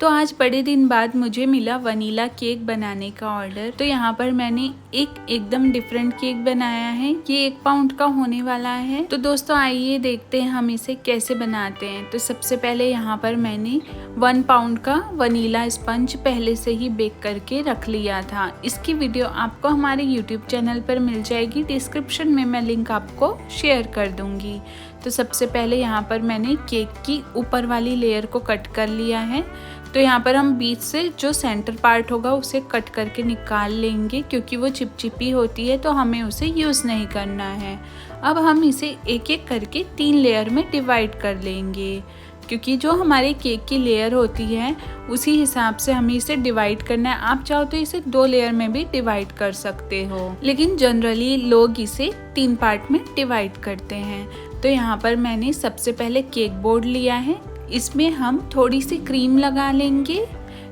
तो आज बड़े दिन बाद मुझे मिला वनीला केक बनाने का ऑर्डर। तो यहाँ पर मैंने एकदम डिफरेंट केक बनाया है। ये 1 पाउंड का होने वाला है। तो दोस्तों आइए देखते हैं हम इसे कैसे बनाते हैं। तो सबसे पहले यहाँ पर मैंने 1 पाउंड का वनीला स्पंज पहले से ही बेक करके रख लिया था। इसकी वीडियो आपको हमारे यूट्यूब चैनल पर मिल जाएगी, डिस्क्रिप्शन में मैं लिंक आपको शेयर कर दूंगी। तो सबसे पहले यहाँ पर मैंने केक की ऊपर वाली लेयर को कट कर लिया है। तो यहाँ पर हम बीच से जो सेंटर पार्ट होगा उसे कट करके निकाल लेंगे, क्योंकि वो चिपचिपी होती है तो हमें उसे यूज़ नहीं करना है। अब हम इसे एक एक करके 3 लेयर में डिवाइड कर लेंगे, क्योंकि जो हमारे केक की लेयर होती है उसी हिसाब से हमें इसे डिवाइड करना है। आप चाहो तो इसे 2 लेयर में भी डिवाइड कर सकते हो, लेकिन जनरली लोग इसे 3 पार्ट में डिवाइड करते हैं। तो यहाँ पर मैंने सबसे पहले केक बोर्ड लिया है। इसमें हम थोड़ी सी क्रीम लगा लेंगे।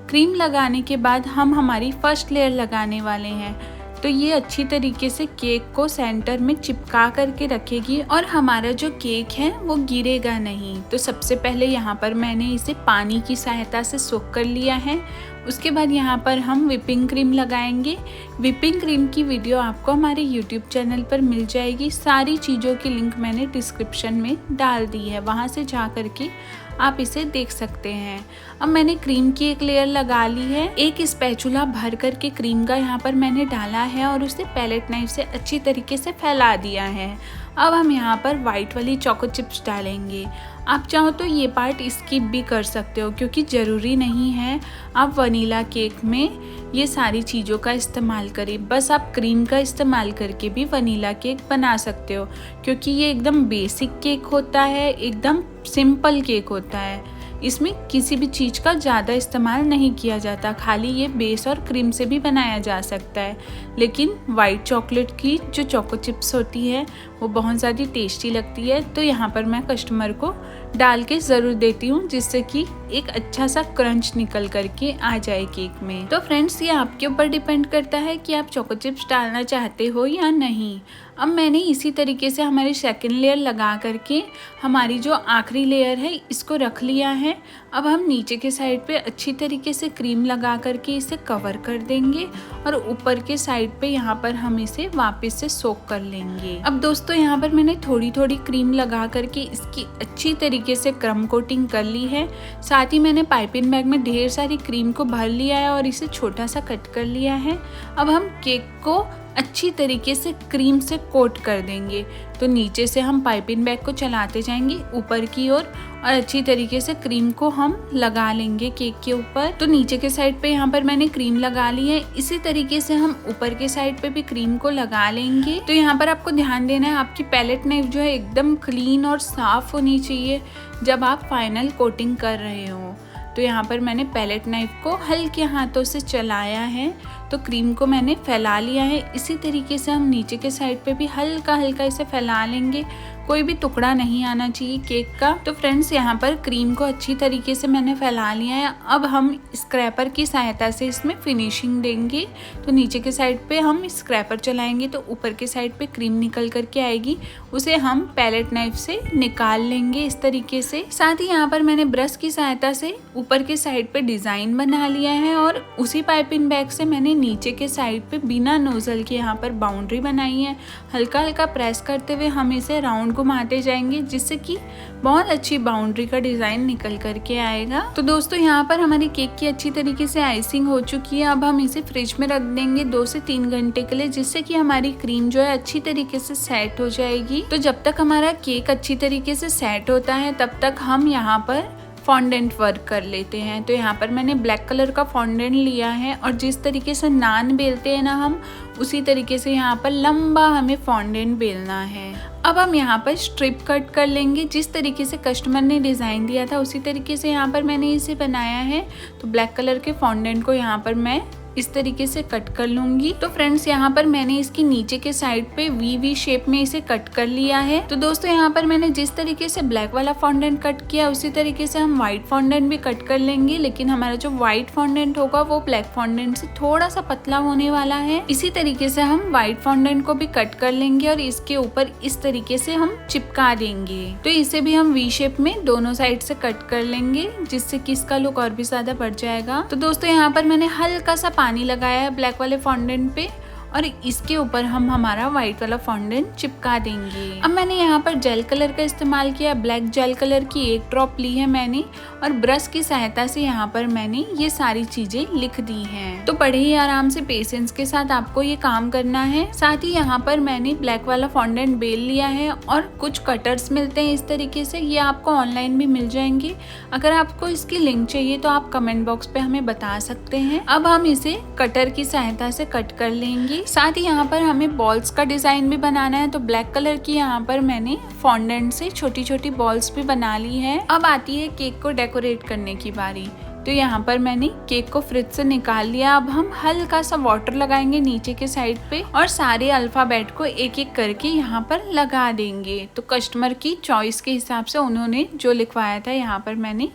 क्रीम लगाने के बाद हम हमारी फर्स्ट लेयर लगाने वाले हैं। तो ये अच्छी तरीके से केक को सेंटर में चिपका करके रखेगी और हमारा जो केक है वो गिरेगा नहीं। तो सबसे पहले यहाँ पर मैंने इसे पानी की सहायता से सोक कर लिया है। उसके बाद यहाँ पर हम व्हिपिंग क्रीम लगाएंगे। व्हिपिंग क्रीम की वीडियो आपको हमारे यूट्यूब चैनल पर मिल जाएगी। सारी चीज़ों की लिंक मैंने डिस्क्रिप्शन में डाल दी है, वहाँ से जा करके आप इसे देख सकते हैं। अब मैंने क्रीम की एक लेयर लगा ली है। एक स्पैचुला भर करके क्रीम का यहाँ पर मैंने डाला है और उसे पैलेट नाइफ से अच्छी तरीके से फैला दिया है। अब हम यहाँ पर वाइट वाली चोको चिप्स डालेंगे। आप चाहो तो ये पार्ट स्किप भी कर सकते हो, क्योंकि ज़रूरी नहीं है आप वनीला केक में ये सारी चीज़ों का इस्तेमाल करें। बस आप क्रीम का इस्तेमाल करके भी वनीला केक बना सकते हो, क्योंकि ये एकदम बेसिक केक होता है, एकदम सिंपल केक होता है। इसमें किसी भी चीज़ का ज़्यादा इस्तेमाल नहीं किया जाता, खाली ये बेस और क्रीम से भी बनाया जा सकता है। लेकिन वाइट चॉकलेट की जो चोको चिप्स होती है वो बहुत ज़्यादा टेस्टी लगती है। तो यहाँ पर मैं कस्टमर को डाल के ज़रूर देती हूँ, जिससे कि एक अच्छा सा क्रंच निकल करके आ जाए केक में। तो फ्रेंड्स ये आपके ऊपर डिपेंड करता है कि आप चोको चिप्स डालना चाहते हो या नहीं। अब मैंने इसी तरीके से हमारी सेकंड लेयर लगा करके हमारी जो आखिरी लेयर है इसको रख लिया है। अब हम नीचे के साइड पे अच्छी तरीके से क्रीम लगा करके इसे कवर कर देंगे और ऊपर के साइड पे यहाँ पर हम इसे वापस से सोक कर लेंगे। अब दोस्तों यहाँ पर मैंने थोड़ी थोड़ी क्रीम लगा करके इसकी अच्छी तरीके से क्रम कोटिंग कर ली है। साथ ही मैंने पाइपिंग बैग में ढेर सारी क्रीम को भर लिया है और इसे छोटा सा कट कर लिया है। अब हम केक को अच्छी तरीके से क्रीम से कोट कर देंगे। तो नीचे से हम पाइपिंग बैग को चलाते जाएंगे ऊपर की ओर और अच्छी तरीके से क्रीम को हम लगा लेंगे केक के ऊपर। तो नीचे के साइड पे यहाँ पर मैंने क्रीम लगा ली है। इसी तरीके से हम ऊपर के साइड पे भी क्रीम को लगा लेंगे। तो यहाँ पर आपको ध्यान देना है, आपकी पैलेट नाइफ जो है एकदम क्लीन और साफ होनी चाहिए जब आप फाइनल कोटिंग कर रहे हो। तो यहाँ पर मैंने पैलेट नाइफ को हल्के हाथों से चलाया है, तो क्रीम को मैंने फैला लिया है। इसी तरीके से हम नीचे के साइड पे भी हल्का हल्का इसे फैला लेंगे, कोई भी टुकड़ा नहीं आना चाहिए केक का। तो फ्रेंड्स यहाँ पर क्रीम को अच्छी तरीके से मैंने फैला लिया है। अब हम स्क्रैपर की सहायता से इसमें फिनिशिंग देंगे। तो नीचे के साइड पे हम स्क्रैपर चलाएंगे तो ऊपर के साइड पे क्रीम निकल करके आएगी, उसे हम पैलेट नाइफ से निकाल लेंगे इस तरीके से। साथ ही यहाँ पर मैंने ब्रश की सहायता से ऊपर के साइड पे डिज़ाइन बना लिया है और उसी पाइपिंग बैग से मैंने नीचे के साइड पे बिना नोजल के यहाँ पर बाउंड्री बनाई है। हल्का हल्का प्रेस करते हुए हम इसे राउंड घुमाते जाएंगे, जिससे कि बहुत अच्छी बाउंड्री का डिजाइन निकल करके आएगा। तो दोस्तों यहाँ पर हमारी केक की अच्छी तरीके से आइसिंग हो चुकी है। अब हम इसे फ्रिज में रख देंगे 2 से 3 घंटे के लिए, जिससे कि हमारी क्रीम जो है अच्छी तरीके से सेट हो जाएगी। तो जब तक हमारा केक अच्छी तरीके से सेट होता है तब तक हम यहाँ पर फॉन्डेंट वर्क कर लेते हैं। तो यहाँ पर मैंने ब्लैक कलर का फॉन्डेंट लिया है और जिस तरीके से नान बेलते हैं ना हम, उसी तरीके से यहाँ पर लंबा हमें फॉन्डेंट बेलना है। अब हम यहाँ पर स्ट्रिप कट कर लेंगे। जिस तरीके से कस्टमर ने डिज़ाइन दिया था उसी तरीके से यहाँ पर मैंने इसे बनाया है। तो ब्लैक कलर के फॉन्डेंट को यहाँ पर मैं इस तरीके से कट कर लूंगी। तो फ्रेंड्स यहाँ पर मैंने इसकी नीचे के साइड पे वी शेप में इसे कट कर लिया है। तो दोस्तों यहाँ पर मैंने जिस तरीके से ब्लैक वाला फॉन्डेंट कट किया उसी तरीके से हम व्हाइट फॉन्डेंट भी कट कर लेंगे, लेकिन हमारा जो व्हाइट फॉन्डेंट होगा वो ब्लैक फॉन्डेंट से थोड़ा सा पतला होने वाला है। इसी तरीके से हम व्हाइट फॉन्डेंट को भी कट कर लेंगे और इसके ऊपर इस तरीके से हम चिपका देंगे। तो इसे भी हम वी शेप में दोनों साइड से कट कर लेंगे, जिससे कि इसका लुक और भी ज्यादा बढ़ जाएगा। तो दोस्तों यहाँ पर मैंने हल्का सा पानी लगाया है ब्लैक वाले फॉन्डेंट पे और इसके ऊपर हम हमारा व्हाइट वाला फॉन्डेंट चिपका देंगे। अब मैंने यहाँ पर जेल कलर का इस्तेमाल किया, ब्लैक जेल कलर की 1 ड्रॉप ली है मैंने और ब्रश की सहायता से यहाँ पर मैंने ये सारी चीजें लिख दी हैं। तो बड़े ही आराम से पेशेंस के साथ आपको ये काम करना है। साथ ही यहाँ पर मैंने ब्लैक वाला फॉन्डेंट बेल लिया है और कुछ कटर्स मिलते हैं इस तरीके से, ये आपको ऑनलाइन भी मिल जाएंगे। अगर आपको इसकी लिंक चाहिए तो आप कमेंट बॉक्स पे हमें बता सकते हैं। अब हम इसे कटर की सहायता से कट कर लेंगे। साथ ही यहाँ पर हमें बॉल्स का डिजाइन भी बनाना है, तो ब्लैक कलर की यहाँ पर मैंने फॉन्डेंट से छोटी छोटी बॉल्स भी बना ली है। अब आती है केक को डेकोरेट करने की बारी। तो यहाँ पर मैंने केक को फ्रिज से निकाल लिया। अब हम हल्का सा वाटर लगाएंगे नीचे के साइड पे और सारे अल्फाबेट को एक एक करके यहाँ पर लगा देंगे। तो कस्टमर की चॉइस के हिसाब से उन्होंने जो लिखवाया था यहाँ पर मैंने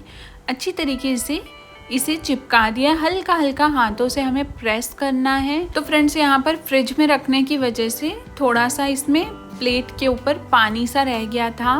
अच्छी तरीके से इसे चिपका दिया। हल्का हल्का हाथों से हमें प्रेस करना है। तो फ्रेंड्स यहाँ पर फ्रिज में रखने की वजह से थोड़ा सा इसमें प्लेट के ऊपर पानी सा रह गया था,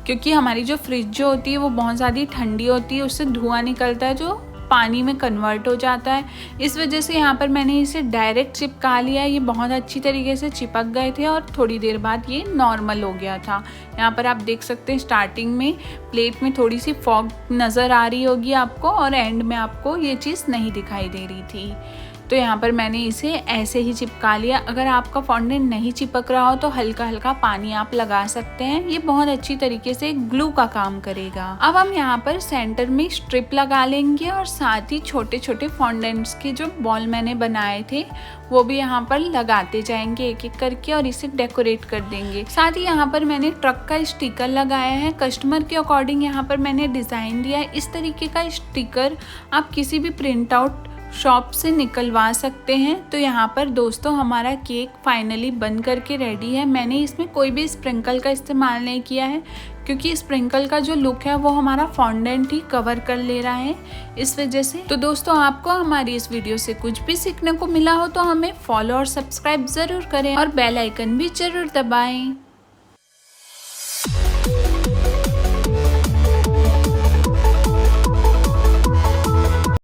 क्योंकि हमारी जो फ्रिज जो होती है वो बहुत ज़्यादा ठंडी होती है, उससे धुआं निकलता है जो पानी में कन्वर्ट हो जाता है। इस वजह से यहाँ पर मैंने इसे डायरेक्ट चिपका लिया। ये बहुत अच्छी तरीके से चिपक गए थे और थोड़ी देर बाद ये नॉर्मल हो गया था। यहाँ पर आप देख सकते हैं स्टार्टिंग में प्लेट में थोड़ी सी फॉग नज़र आ रही होगी आपको और एंड में आपको ये चीज़ नहीं दिखाई दे रही थी। तो यहाँ पर मैंने इसे ऐसे ही चिपका लिया। अगर आपका फॉन्डेंट नहीं चिपक रहा हो तो हल्का हल्का पानी आप लगा सकते हैं, ये बहुत अच्छी तरीके से ग्लू का काम करेगा। अब हम यहाँ पर सेंटर में स्ट्रिप लगा लेंगे और साथ ही छोटे छोटे फॉन्डेंट्स के जो बॉल मैंने बनाए थे वो भी यहाँ पर लगाते जाएंगे एक एक करके और इसे डेकोरेट कर देंगे। साथ ही यहाँ पर मैंने ट्रक का स्टिकर लगाया है। कस्टमर के अकॉर्डिंग यहाँ पर मैंने डिज़ाइन दिया है। इस तरीके का स्टिकर आप किसी भी प्रिंट आउट शॉप से निकलवा सकते हैं। तो यहाँ पर दोस्तों हमारा केक फाइनली बन करके रेडी है। मैंने इसमें कोई भी स्प्रिंकल का इस्तेमाल नहीं किया है, क्योंकि स्प्रिंकल का जो लुक है वो हमारा फॉन्डेंट ही कवर कर ले रहा है, इस वजह से। तो दोस्तों आपको हमारी इस वीडियो से कुछ भी सीखने को मिला हो तो हमें फॉलो और सब्सक्राइब जरूर करें और बेल आइकन भी जरूर दबाएं।